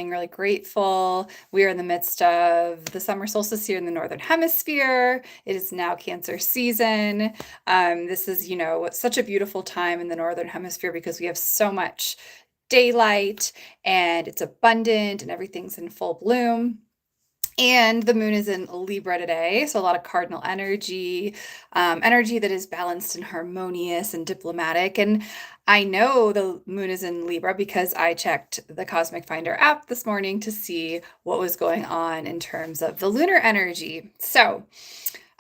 feeling really grateful. We are in the midst of the summer solstice here in the Northern Hemisphere. It is now Cancer season. This is, such a beautiful time in the Northern Hemisphere because we have so much daylight and it's abundant and everything's in full bloom. And the moon is in Libra today, so a lot of cardinal energy, energy that is balanced and harmonious and diplomatic. And I know the moon is in Libra because I checked the Cosmic Finder app this morning to see what was going on in terms of the lunar energy. So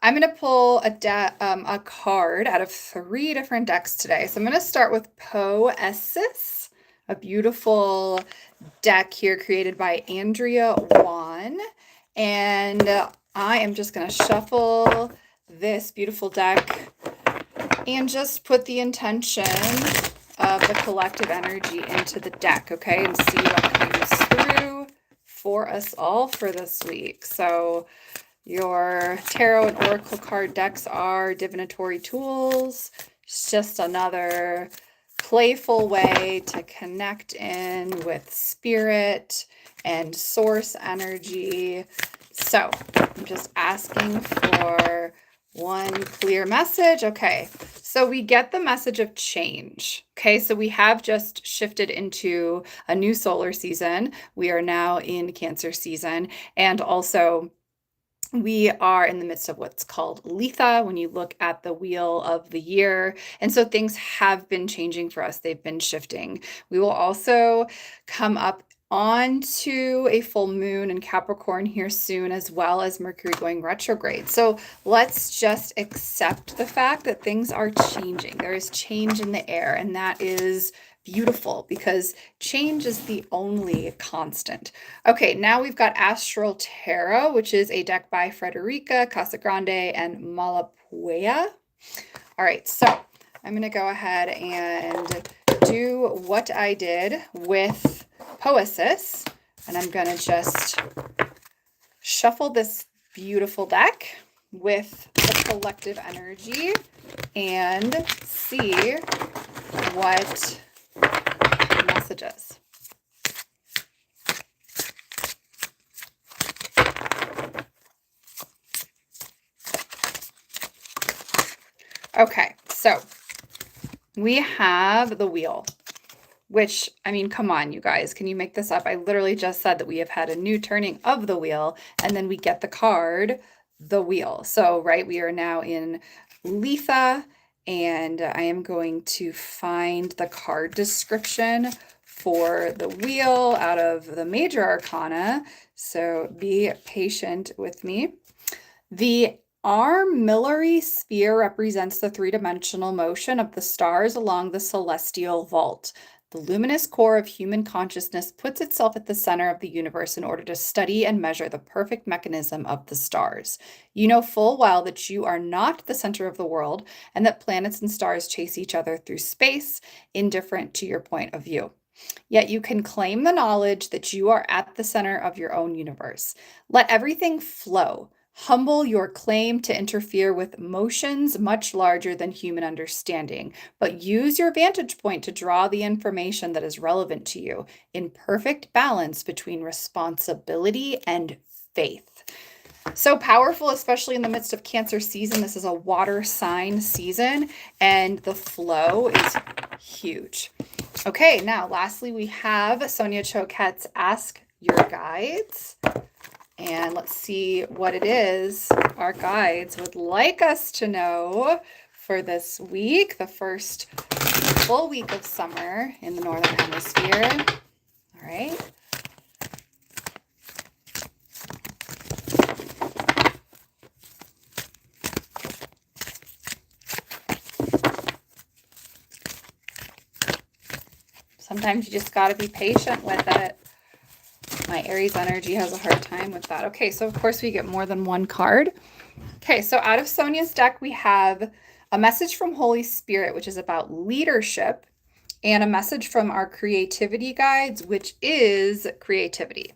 I'm going to pull a card out of 3 different decks today. So I'm going to start with Poesis, a beautiful deck here created by Andrea Wan. And I am just going to shuffle this beautiful deck and just put the intention of the collective energy into the deck, okay, and see what comes through for us all for this week. So your tarot and oracle card decks are divinatory tools. It's just another playful way to connect in with spirit and source energy. So I'm just asking for one clear message. Okay, so we get the message of change. Okay, so we have just shifted into a new solar season. We are now in Cancer season, and also we are in the midst of what's called Litha when you look at the wheel of the year. And so things have been changing for us. They've been shifting. We will also come up onto a full moon in Capricorn here soon, as well as Mercury going retrograde. So let's just accept the fact that things are changing. There is change in the air, and that is beautiful because change is the only constant. Okay, now we've got Astral Tarot, which is a deck by Frederica Casagrande and Malapuea. All right, so I'm going to go ahead and do what I did with Poesis, and I'm going to just shuffle this beautiful deck with the collective energy and see what messages. Okay, so we have the wheel, which, I mean, come on, you guys, can you make this up? I literally just said that we have had a new turning of the wheel, and then we get the card, the wheel. So, right, we are now in Litha, and I am going to find the card description for the wheel out of the major arcana. So be patient with me. The armillary sphere represents the 3-dimensional motion of the stars along the celestial vault. The luminous core of human consciousness puts itself at the center of the universe in order to study and measure the perfect mechanism of the stars. You know full well that you are not the center of the world and that planets and stars chase each other through space, indifferent to your point of view. Yet you can claim the knowledge that you are at the center of your own universe. Let everything flow. Humble your claim to interfere with motions much larger than human understanding, but use your vantage point to draw the information that is relevant to you in perfect balance between responsibility and faith. So powerful, especially in the midst of Cancer season. This is a water sign season, and the flow is huge. Okay, now lastly, we have Sonia Choquette's Ask Your Guides. And let's see what it is our guides would like us to know for this week, the first full week of summer in the Northern Hemisphere. All right. Sometimes you just got to be patient with it. My Aries energy has a hard time with that. Okay, so of course we get more than one card. Okay, so out of Sonia's deck, we have a message from Holy Spirit, which is about leadership, and a message from our creativity guides, which is creativity.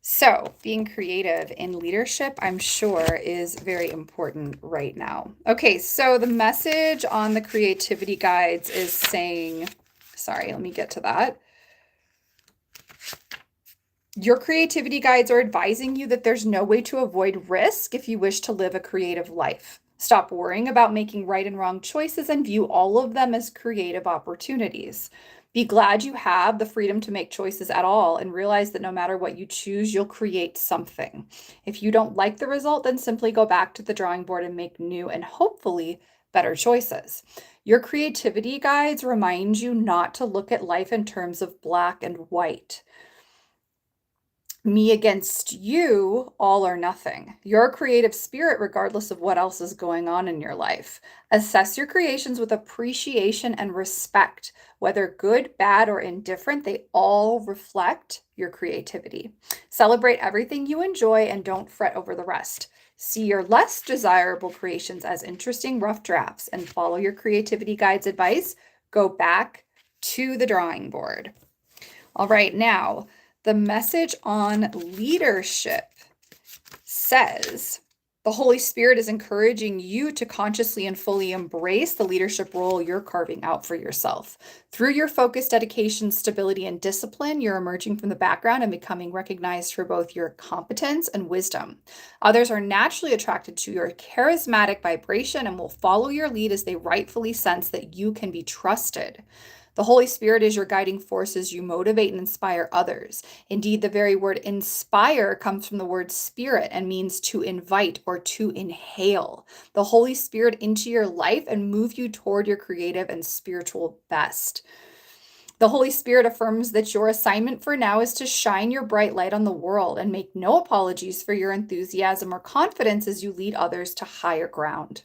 So being creative in leadership, I'm sure, is very important right now. Okay, so the message on the creativity guides is saying, sorry, let me get to that. Your creativity guides are advising you that there's no way to avoid risk if you wish to live a creative life. Stop worrying about making right and wrong choices and view all of them as creative opportunities. Be glad you have the freedom to make choices at all and realize that no matter what you choose, you'll create something. If you don't like the result, then simply go back to the drawing board and make new and hopefully better choices. Your creativity guides remind you not to look at life in terms of black and white. Me against you, all or nothing. Your creative spirit, regardless of what else is going on in your life. Assess your creations with appreciation and respect. Whether good, bad, or indifferent, they all reflect your creativity. Celebrate everything you enjoy and don't fret over the rest. See your less desirable creations as interesting rough drafts and follow your creativity guide's advice. Go back to the drawing board. All right, now the message on leadership says the Holy Spirit is encouraging you to consciously and fully embrace the leadership role you're carving out for yourself. Through your focus, dedication, stability, and discipline, you're emerging from the background and becoming recognized for both your competence and wisdom. Others are naturally attracted to your charismatic vibration and will follow your lead as they rightfully sense that you can be trusted. The Holy Spirit is your guiding force as you motivate and inspire others. Indeed, the very word inspire comes from the word spirit and means to invite or to inhale the Holy Spirit into your life and move you toward your creative and spiritual best. The Holy Spirit affirms that your assignment for now is to shine your bright light on the world and make no apologies for your enthusiasm or confidence as you lead others to higher ground.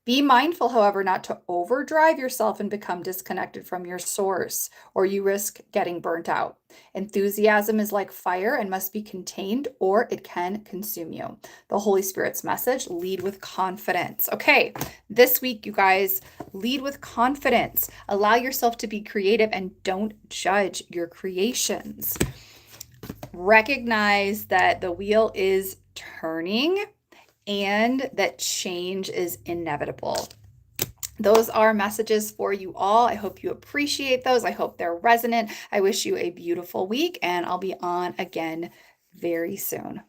Be mindful, however, not to overdrive yourself and become disconnected from your source, or you risk getting burnt out. Enthusiasm is like fire and must be contained, or it can consume you. The Holy Spirit's message: lead with confidence. Okay, this week, you guys, lead with confidence. Allow yourself to be creative and don't judge your creations. Recognize that the wheel is turning and that change is inevitable. Those are messages for you all. I hope you appreciate those. I hope they're resonant. I wish you a beautiful week, and I'll be on again very soon.